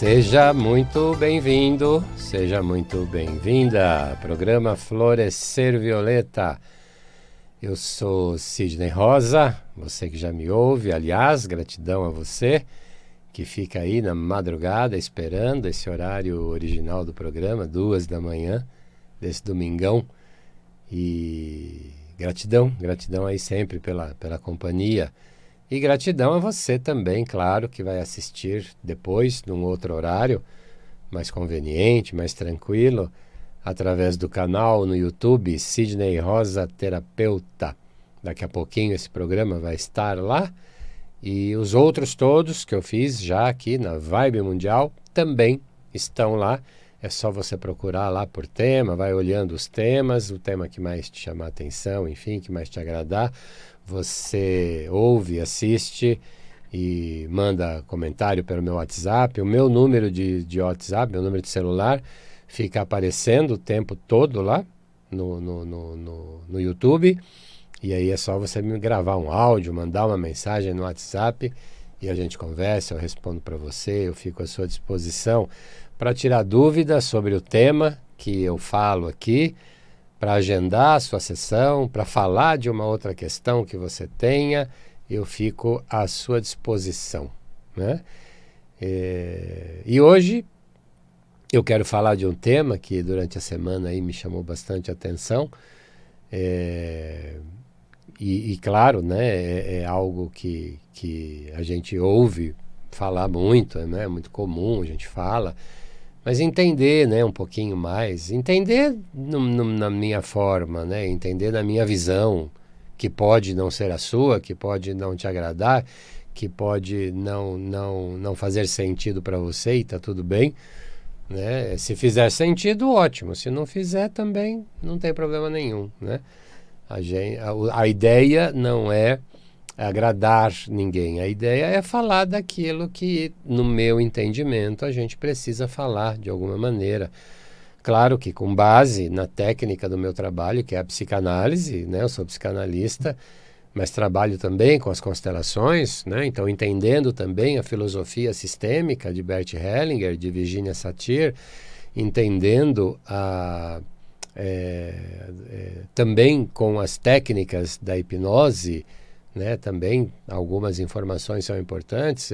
Seja muito bem-vindo, seja muito bem-vinda. Programa Florescer Violeta. Eu sou Sidney Rosa, você que já me ouve. Aliás, gratidão a você que fica aí na madrugada esperando esse horário original do programa, 2 da manhã, desse domingão. E gratidão aí sempre pela companhia. E gratidão a você também, claro, que vai assistir depois, num outro horário, mais conveniente, mais tranquilo, através do canal no YouTube, Sidney Rosa Terapeuta. Daqui a pouquinho esse programa vai estar lá. E os outros todos que eu fiz já aqui na Vibe Mundial também estão lá. É só você procurar lá por tema, vai olhando os temas, o tema que mais te chamar a atenção, enfim, que mais te agradar. Você ouve, assiste e manda comentário pelo meu WhatsApp. O meu número de WhatsApp, meu número de celular, fica aparecendo o tempo todo lá no YouTube. E aí é só você me gravar um áudio, mandar uma mensagem no WhatsApp e a gente conversa, eu respondo para você, eu fico à sua disposição para tirar dúvidas sobre o tema que eu falo aqui, para agendar a sua sessão, para falar de uma outra questão que você tenha, eu fico à sua disposição, né? E hoje eu quero falar de um tema que durante a semana aí me chamou bastante atenção, e claro, né, é algo que a gente ouve falar muito, né, é muito comum, a gente fala, mas entender, né, um pouquinho mais, entender na minha forma, né, entender na minha visão, que pode não ser a sua, que pode não te agradar, que pode não fazer sentido para você e está tudo bem, né? Se fizer sentido, ótimo, se não fizer também não tem problema nenhum, né? A ideia não é agradar ninguém, a ideia é falar daquilo que, no meu entendimento, a gente precisa falar de alguma maneira. Claro que com base na técnica do meu trabalho, que é a psicanálise, né? Eu sou psicanalista, mas trabalho também com as constelações, né? Então entendendo também a filosofia sistêmica de Bert Hellinger, de Virginia Satir, entendendo também com as técnicas da hipnose, né? Também algumas informações são importantes,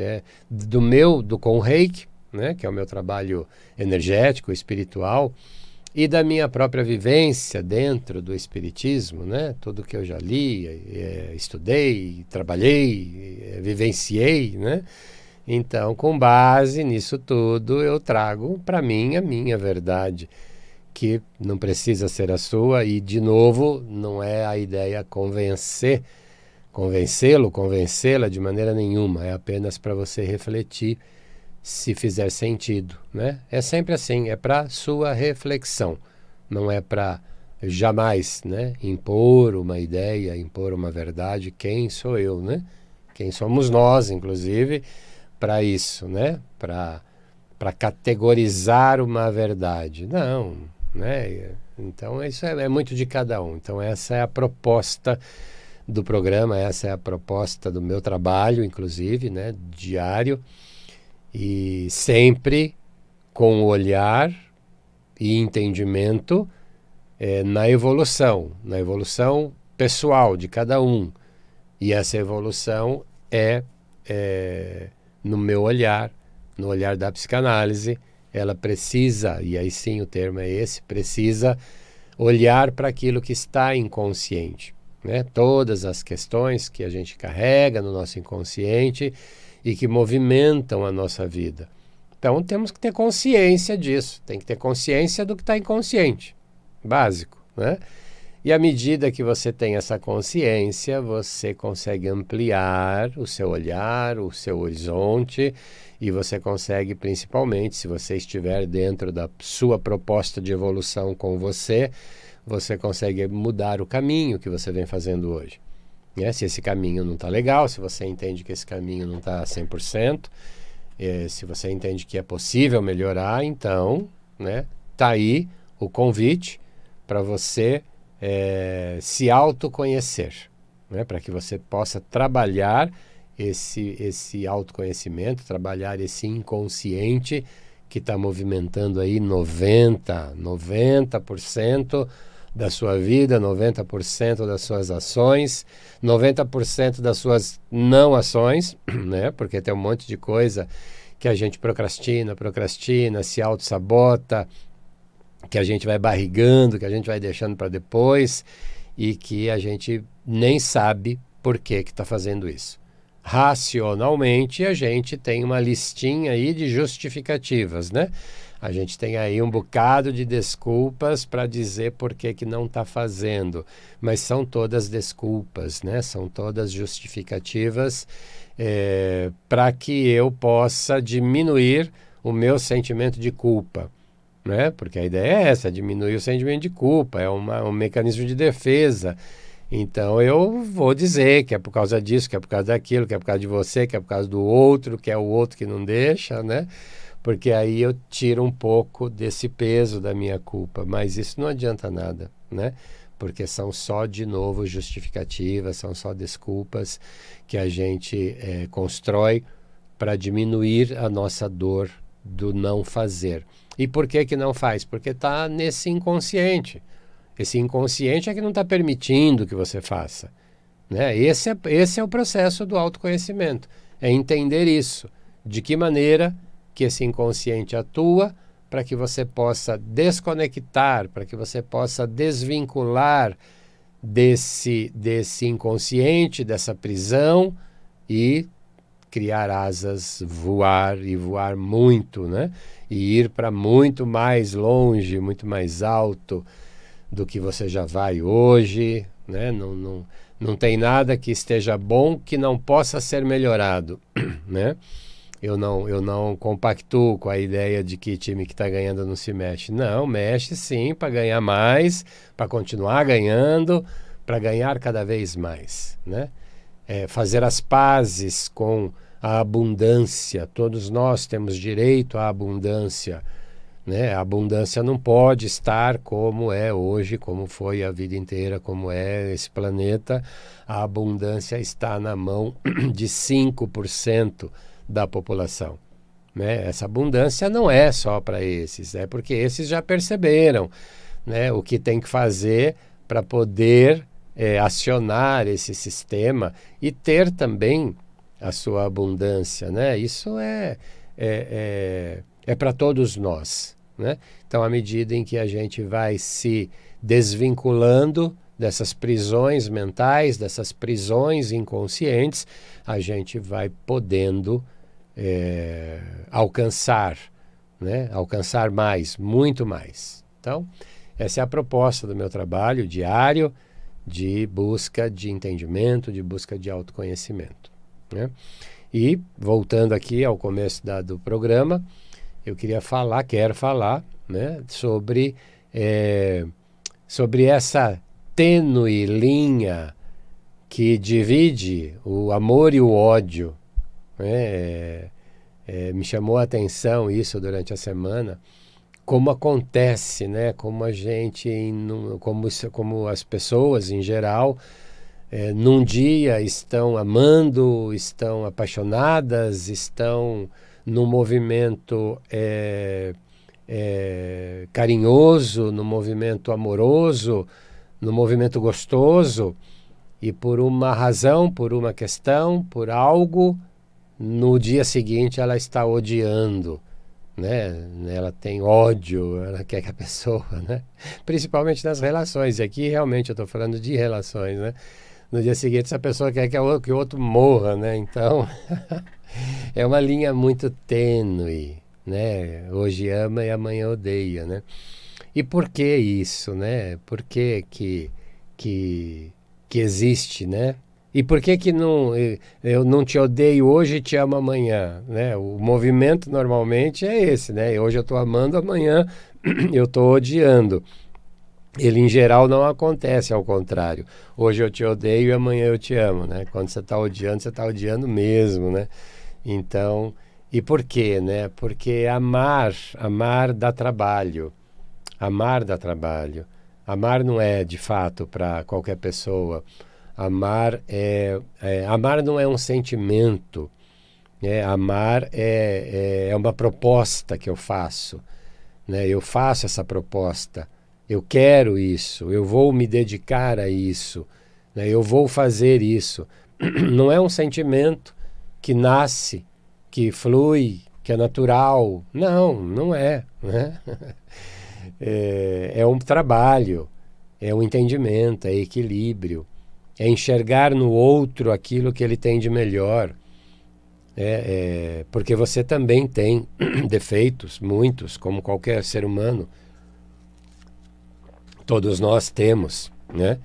com o Reiki, né? Que é o meu trabalho energético, espiritual, e da minha própria vivência dentro do espiritismo, né? Tudo que eu já li, estudei, trabalhei, vivenciei, né? Então, com base nisso tudo, eu trago para mim a minha verdade, que não precisa ser a sua, e de novo, não é a ideia convencê-lo, convencê-la de maneira nenhuma, é apenas para você refletir se fizer sentido, né? É sempre assim, é para sua reflexão, não é para jamais, né, impor uma ideia, impor uma verdade. Quem sou eu, né? Quem somos nós, inclusive, para isso, né? Para categorizar uma verdade. Não, né? Então isso é muito de cada um. Então essa é a proposta do programa, essa é a proposta do meu trabalho, inclusive, né, diário, e sempre com o olhar e entendimento na evolução pessoal de cada um. E essa evolução é no meu olhar, no olhar da psicanálise. Ela precisa, e aí sim o termo é esse, precisa olhar para aquilo que está inconsciente, né? Todas as questões que a gente carrega no nosso inconsciente e que movimentam a nossa vida. Então temos que ter consciência disso, tem que ter consciência do que está inconsciente, básico, né? E à medida que você tem essa consciência, você consegue ampliar o seu olhar, o seu horizonte, e você consegue, principalmente, se você estiver dentro da sua proposta de evolução com você consegue mudar o caminho que você vem fazendo hoje. Se esse caminho não está legal, se você entende que esse caminho não está 100%, se você entende que é possível melhorar, então, né, tá aí o convite para você se autoconhecer, né, para que você possa trabalhar esse autoconhecimento, trabalhar esse inconsciente que está movimentando aí 90% da sua vida, 90% das suas ações, 90% das suas não ações, né? Porque tem um monte de coisa que a gente procrastina, se auto-sabota, que a gente vai barrigando, que a gente vai deixando para depois e que a gente nem sabe por que está fazendo isso. Racionalmente, a gente tem uma listinha aí de justificativas, né? A gente tem aí um bocado de desculpas para dizer por que não está fazendo, mas são todas desculpas, né? São todas justificativas para que eu possa diminuir o meu sentimento de culpa, né? Porque a ideia é essa, diminuir o sentimento de culpa, é um mecanismo de defesa. Então eu vou dizer que é por causa disso, que é por causa daquilo, que é por causa de você, que é por causa do outro, que é o outro que não deixa, né? Porque aí eu tiro um pouco desse peso da minha culpa, mas isso não adianta nada, né? Porque são só, de novo, justificativas, são só desculpas que a gente constrói para diminuir a nossa dor do não fazer. E por que não faz? Porque está nesse inconsciente. Esse inconsciente é que não está permitindo que você faça, né? Esse é o processo do autoconhecimento, é entender isso, de que maneira que esse inconsciente atua para que você possa desconectar, para que você possa desvincular desse inconsciente, dessa prisão e criar asas, voar e voar muito, né? E ir para muito mais longe, muito mais alto do que você já vai hoje, né? Não tem nada que esteja bom que não possa ser melhorado, né? Eu não compactuo com a ideia de que time que está ganhando não se mexe. Não, mexe sim para ganhar mais, para continuar ganhando, para ganhar cada vez mais, né? Fazer as pazes com a abundância. Todos nós temos direito à abundância, né? A abundância não pode estar como é hoje, como foi a vida inteira, como é esse planeta. A abundância está na mão de 5% da população, né? Essa abundância não é só para esses, é porque esses já perceberam, né, o que tem que fazer para poder acionar esse sistema e ter também a sua abundância, né? Isso é para todos nós, né? Então, à medida em que a gente vai se desvinculando dessas prisões mentais, dessas prisões inconscientes, a gente vai podendo alcançar, né? Alcançar mais, muito mais. Então, essa é a proposta do meu trabalho diário de busca de entendimento, de busca de autoconhecimento, né? E, voltando aqui ao começo do programa, eu quero falar, né, sobre essa tênue linha que divide o amor e o ódio, né? Me chamou a atenção isso durante a semana, como acontece, né? Como a gente, como as pessoas em geral, num dia estão amando, estão apaixonadas, estão num movimento carinhoso, num movimento amoroso, num movimento gostoso, e por uma razão, por uma questão, por algo, no dia seguinte ela está odiando, né? Ela tem ódio, ela quer que a pessoa, né? Principalmente nas relações, e aqui realmente eu estou falando de relações, né? No dia seguinte essa pessoa quer que o outro morra, né? Então é uma linha muito tênue, né? Hoje ama e amanhã odeia, né? E por que isso, né? Por que existe, né? E por que não, eu não te odeio hoje e te amo amanhã, né? O movimento normalmente é esse, né? Hoje eu estou amando, amanhã eu estou odiando. Ele em geral não acontece ao contrário. Hoje eu te odeio e amanhã eu te amo, né? Quando você está odiando mesmo, né? Então, e por quê, né? Porque amar dá trabalho. Amar dá trabalho. Amar não é de fato para qualquer pessoa. Amar não é um sentimento, né? Amar é uma proposta que eu faço, né? Eu faço essa proposta, eu quero isso, eu vou me dedicar a isso, né? Eu vou fazer isso. Não é um sentimento que nasce, que flui, que é natural. Não, não é, né? É um trabalho, é um entendimento, é equilíbrio, é enxergar no outro aquilo que ele tem de melhor. Porque você também tem defeitos, muitos, como qualquer ser humano. Todos nós temos, né?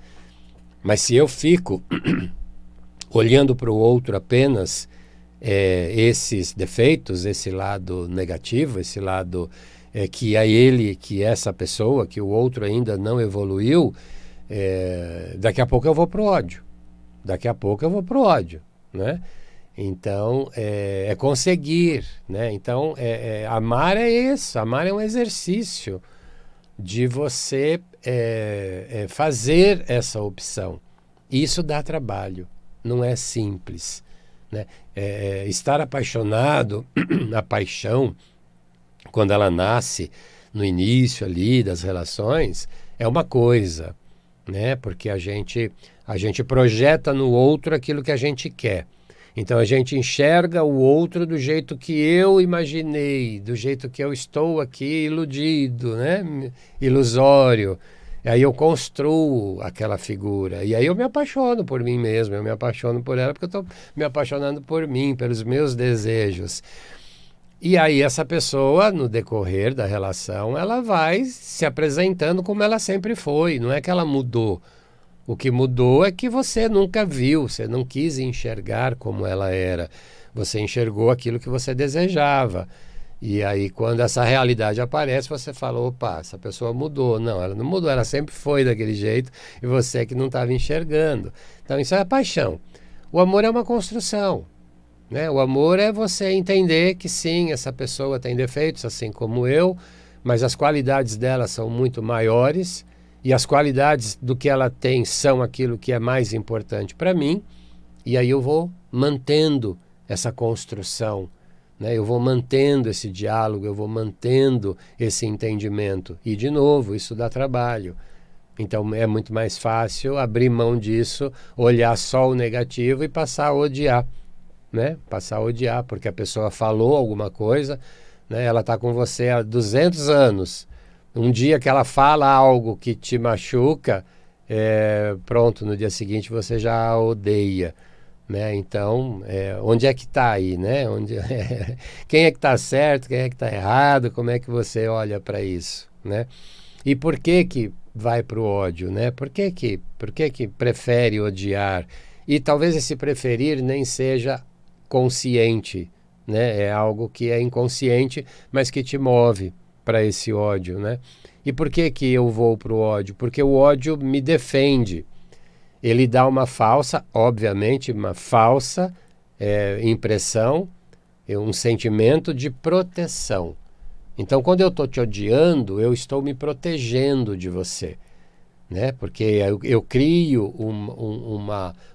Mas se eu fico olhando para o outro apenas esses defeitos, esse lado negativo, esse lado que é ele, que é essa pessoa, que o outro ainda não evoluiu, daqui a pouco eu vou pro ódio. Daqui a pouco eu vou pro ódio, né? Então, é conseguir, né? Então, amar é isso. Amar é um exercício de você fazer essa opção. Isso dá trabalho, não é simples, né? Estar apaixonado, a paixão, quando ela nasce no início ali das relações, é uma coisa, né? Porque a gente projeta no outro aquilo que a gente quer. Então a gente enxerga o outro do jeito que eu imaginei, do jeito que eu estou aqui iludido, né? Ilusório. E aí eu construo aquela figura. E aí eu me apaixono por mim mesmo, eu me apaixono por ela porque eu estou me apaixonando por mim, pelos meus desejos. E aí essa pessoa, no decorrer da relação, ela vai se apresentando como ela sempre foi. Não é que ela mudou. O que mudou é que você nunca viu, você não quis enxergar como ela era. Você enxergou aquilo que você desejava. E aí, quando essa realidade aparece, você fala, opa, essa pessoa mudou. Não, ela não mudou, ela sempre foi daquele jeito e você é que não estava enxergando. Então, isso é a paixão. O amor é uma construção, né? O amor é você entender que sim, essa pessoa tem defeitos, assim como eu, mas as qualidades dela são muito maiores. E as qualidades do que ela tem são aquilo que é mais importante para mim. E aí eu vou mantendo essa construção, né? Eu vou mantendo esse diálogo, eu vou mantendo esse entendimento. E, de novo, isso dá trabalho. Então é muito mais fácil abrir mão disso, olhar só o negativo e passar a odiar, né? Passar a odiar, porque a pessoa falou alguma coisa, né? Ela está com você há 200 anos. Um dia que ela fala algo que te machuca, pronto, no dia seguinte você já a odeia, né? Então, onde é que está aí, né? Quem é que está certo, quem é que está errado, como é que você olha para isso, né? E por que vai para o ódio, né? Por que prefere odiar? E talvez esse preferir nem seja consciente, né? É algo que é inconsciente, mas que te move para esse ódio, né? E por que eu vou para o ódio? Porque o ódio me defende. Ele dá uma falsa, obviamente, uma falsa impressão, um sentimento de proteção. Então, quando eu estou te odiando, eu estou me protegendo de você, né? Porque eu crio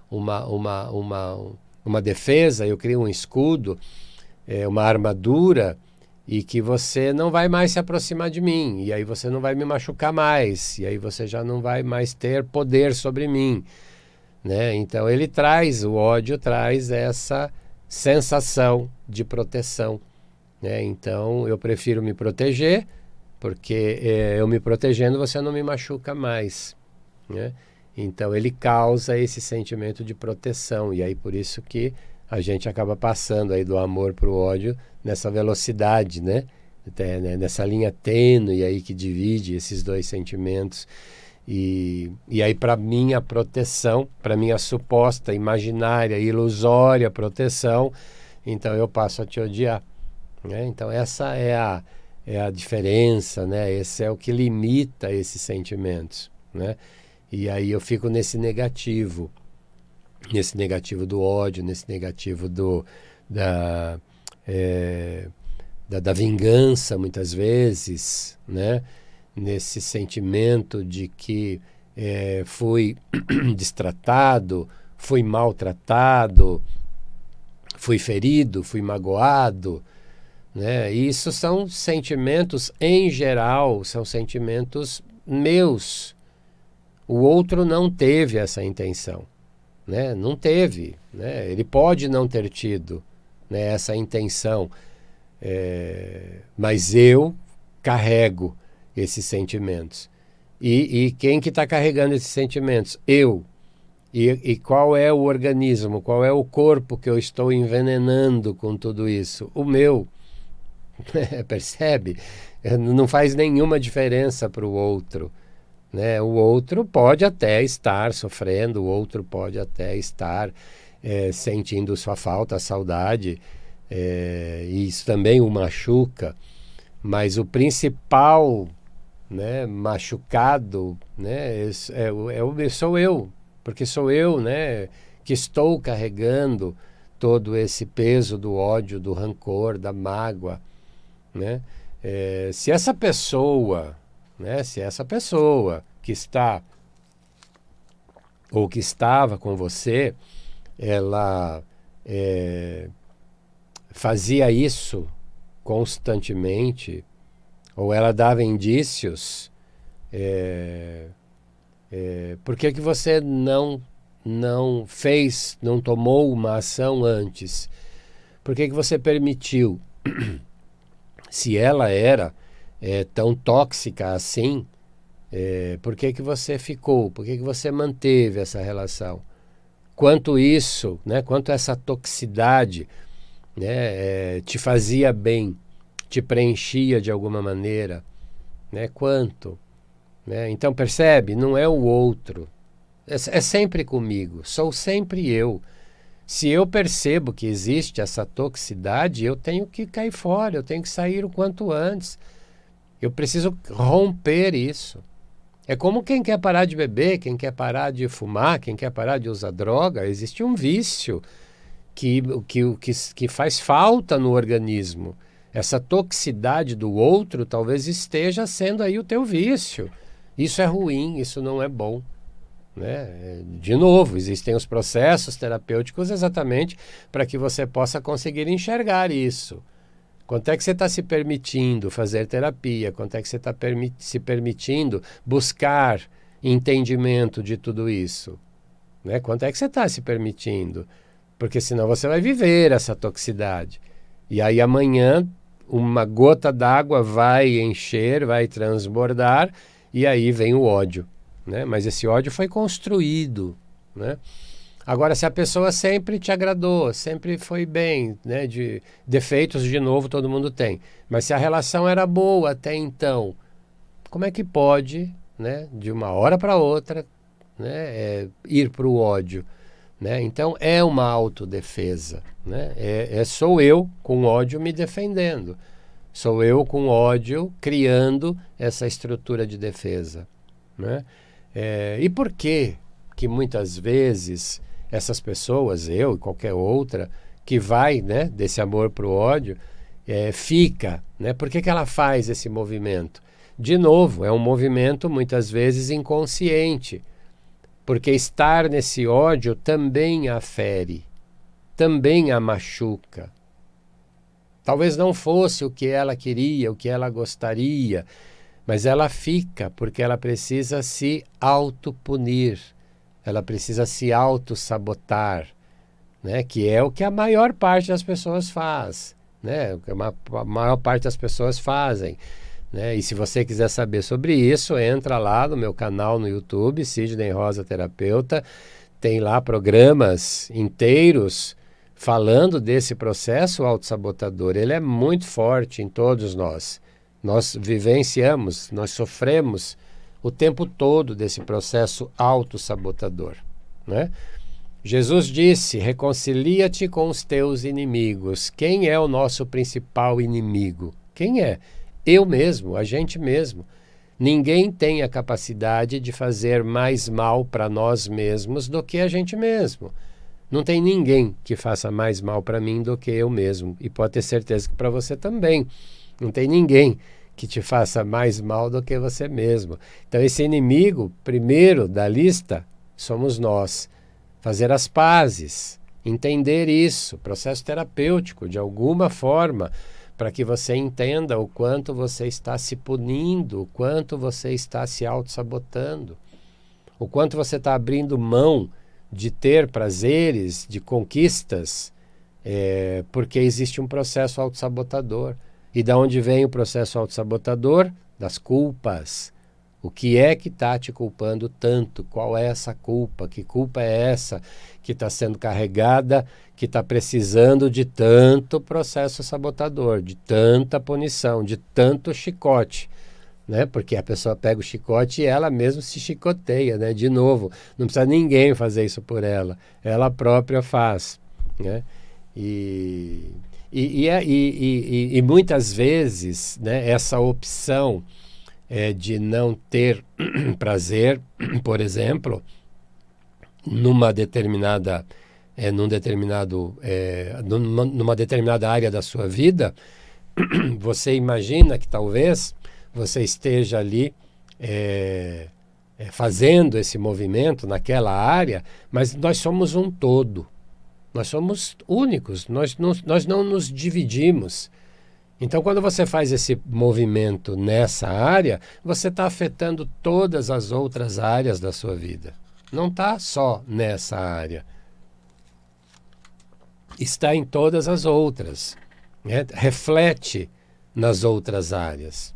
uma defesa, eu crio um escudo, uma armadura, e que você não vai mais se aproximar de mim, e aí você não vai me machucar mais, e aí você já não vai mais ter poder sobre mim, né? Então o ódio traz essa sensação de proteção, né? Então eu prefiro me proteger, porque eu me protegendo você não me machuca mais, né? Então ele causa esse sentimento de proteção, e aí por isso que a gente acaba passando aí do amor para o ódio nessa velocidade, né? Nessa linha tênue aí que divide esses dois sentimentos. E aí, para minha proteção, para minha suposta, imaginária, ilusória proteção, então eu passo a te odiar, né? Então essa é a diferença, né? Esse é o que limita esses sentimentos, né? E aí eu fico nesse negativo do ódio, nesse negativo da vingança, muitas vezes, né? Nesse sentimento de que fui destratado, fui maltratado, fui ferido, fui magoado, né? Isso são sentimentos, em geral, são sentimentos meus. O outro não teve essa intenção, né? Não teve, né? Ele pode não ter tido, né, essa intenção, mas eu carrego esses sentimentos. E quem que está carregando esses sentimentos? Eu. E qual é o organismo, qual é o corpo que eu estou envenenando com tudo isso? O meu. Percebe? Não faz nenhuma diferença para o outro, né? O outro pode até estar sofrendo, o outro pode até estar sentindo sua falta, saudade, e isso também o machuca, mas o principal, né, machucado, né, sou eu, porque sou eu, né, que estou carregando todo esse peso do ódio, do rancor, da mágoa, né? Se essa pessoa, né, se essa pessoa que está ou que estava com você, ela fazia isso constantemente, ou ela dava indícios, por que que você não fez, não tomou uma ação antes? Por que que você permitiu? Se ela era tão tóxica assim, por que que você ficou? Por que que você manteve essa relação? Quanto isso, né, quanto essa toxicidade, né, te fazia bem, te preenchia de alguma maneira, né? Quanto? Né? Então percebe, não é o outro, é sempre comigo, sou sempre eu. Se eu percebo que existe essa toxicidade, eu tenho que cair fora, eu tenho que sair o quanto antes. Eu preciso romper isso. É como quem quer parar de beber, quem quer parar de fumar, quem quer parar de usar droga. Existe um vício que faz falta no organismo. Essa toxicidade do outro talvez esteja sendo aí o teu vício. Isso é ruim, isso não é bom. Né? De novo, existem os processos terapêuticos exatamente para que você possa conseguir enxergar isso. Quanto é que você está se permitindo fazer terapia? Quanto é que você está se permitindo buscar entendimento de tudo isso? Né? Quanto é que você está se permitindo? Porque senão você vai viver essa toxicidade. E aí amanhã uma gota d'água vai encher, vai transbordar, e aí vem o ódio. Né? Mas esse ódio foi construído, né? Agora, se a pessoa sempre te agradou, sempre foi bem, né? De defeitos, de novo, todo mundo tem. Mas se a relação era boa até então, como é que pode, né, de uma hora para outra, né, ir para o ódio? Né? Então, é uma autodefesa. Né? Sou eu com ódio me defendendo. Sou eu com ódio criando essa estrutura de defesa. Né? E por que muitas vezes essas pessoas, eu e qualquer outra, que vai, né, desse amor para o ódio, fica, né? Por que ela faz esse movimento? De novo, é um movimento muitas vezes inconsciente, porque estar nesse ódio também a fere, também a machuca. Talvez não fosse o que ela queria, o que ela gostaria, mas ela fica porque ela precisa se autopunir, ela precisa se autossabotar, né? Que é o que a maior parte das pessoas faz, né? O que a maior parte das pessoas fazem. Né? E se você quiser saber sobre isso, entra lá no meu canal no YouTube, Sidney Rosa Terapeuta, tem lá programas inteiros falando desse processo autossabotador. Ele é muito forte em todos nós. Nós vivenciamos, nós sofremos o tempo todo desse processo autossabotador, né? Jesus disse, reconcilia-te com os teus inimigos. Quem é o nosso principal inimigo? Quem é? Eu mesmo, a gente mesmo. Ninguém tem a capacidade de fazer mais mal para nós mesmos do que a gente mesmo. Não tem ninguém que faça mais mal para mim do que eu mesmo. E pode ter certeza que para você também. Não tem ninguém que te faça mais mal do que você mesmo. Então esse inimigo, primeiro da lista, somos nós. Fazer as pazes, entender isso, processo terapêutico, de alguma forma, para que você entenda o quanto você está se punindo, o quanto você está se auto-sabotando, o quanto você está abrindo mão de ter prazeres, de conquistas, porque existe um processo autossabotador. E da onde vem o processo autossabotador? Das culpas. O que é que está te culpando tanto? Qual é essa culpa? Que culpa é essa que está sendo carregada, que está precisando de tanto processo sabotador, de tanta punição, de tanto chicote? Né? Porque a pessoa pega o chicote e ela mesma se chicoteia, né? De novo, não precisa ninguém fazer isso por ela, ela própria faz, né? E muitas vezes, né, essa opção de não ter prazer, por exemplo, numa determinada área da sua vida, você imagina que talvez você esteja ali fazendo esse movimento naquela área, mas nós somos um todo. Nós somos únicos, nós não nos dividimos. Então, quando você faz esse movimento nessa área, você está afetando todas as outras áreas da sua vida. Não está só nessa área. Está em todas as outras. Né? Reflete nas outras áreas.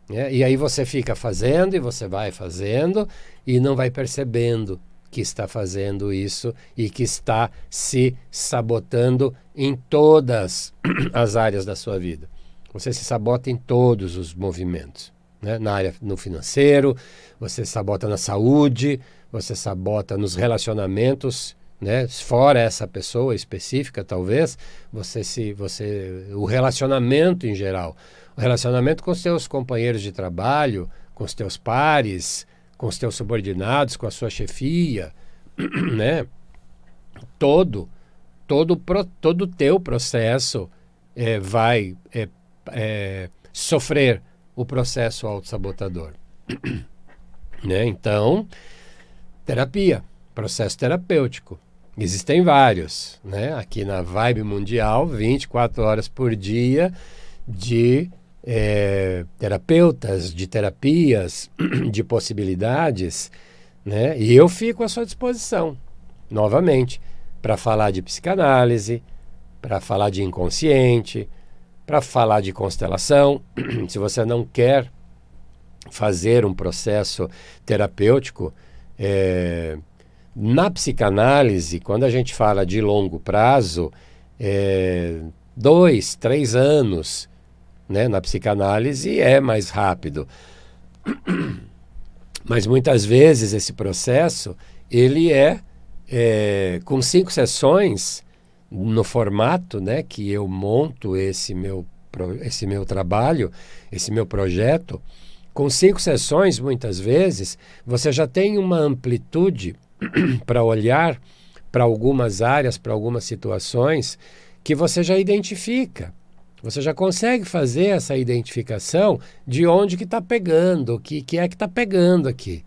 Né? E aí você fica fazendo e você vai fazendo e não vai percebendo que está fazendo isso e que está se sabotando em todas as áreas da sua vida. Você se sabota em todos os movimentos, né? No financeiro, você sabota na saúde, você sabota nos relacionamentos, né? Fora essa pessoa específica, talvez, o relacionamento em geral, o relacionamento com os seus companheiros de trabalho, com os teus pares, com os teus subordinados, com a sua chefia, né? Todo o teu processo vai sofrer o processo autossabotador. Né? Então, terapia, processo terapêutico. Existem vários, né? Aqui na Vibe Mundial, 24 horas por dia de terapeutas, de terapias, de possibilidades, né? E eu fico à sua disposição, novamente, para falar de psicanálise, para falar de inconsciente, para falar de constelação. Se você não quer fazer um processo terapêutico, na psicanálise, quando a gente fala de longo prazo, 2, 3 anos, né? Na psicanálise é mais rápido. Mas muitas vezes esse processo, ele com 5 sessões, no formato, né, que eu monto esse meu trabalho, esse meu projeto, com 5 sessões, muitas vezes, você já tem uma amplitude para olhar para algumas áreas, para algumas situações, que você já identifica. Você já consegue fazer essa identificação de onde que está pegando, o que é que está pegando aqui.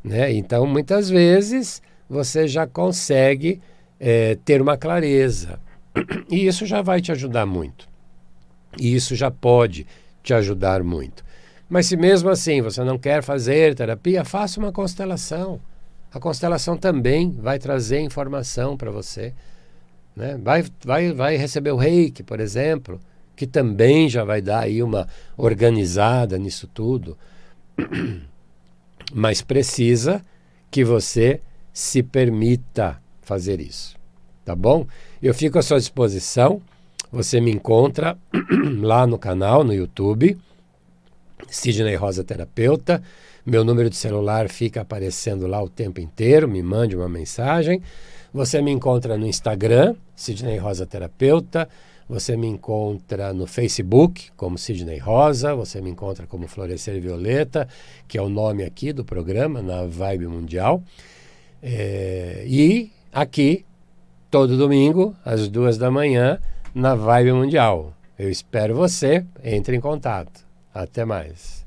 Né? Então, muitas vezes, você já consegue ter uma clareza. E isso já vai te ajudar muito. E isso já pode te ajudar muito. Mas se mesmo assim você não quer fazer terapia, faça uma constelação. A constelação também vai trazer informação para você. Né? Vai receber o Reiki, por exemplo, que também já vai dar aí uma organizada nisso tudo. Mas precisa que você se permita fazer isso, tá bom? Eu fico à sua disposição. Você me encontra lá no canal, no YouTube, Sidney Rosa Terapeuta. Meu número de celular fica aparecendo lá o tempo inteiro, me mande uma mensagem. Você me encontra no Instagram, Sidney Rosa Terapeuta. Você me encontra no Facebook como Sidney Rosa, você me encontra como Florescer Violeta, que é o nome aqui do programa, na Vibe Mundial. E aqui, todo domingo, às 2 da manhã, na Vibe Mundial. Eu espero você, entre em contato. Até mais.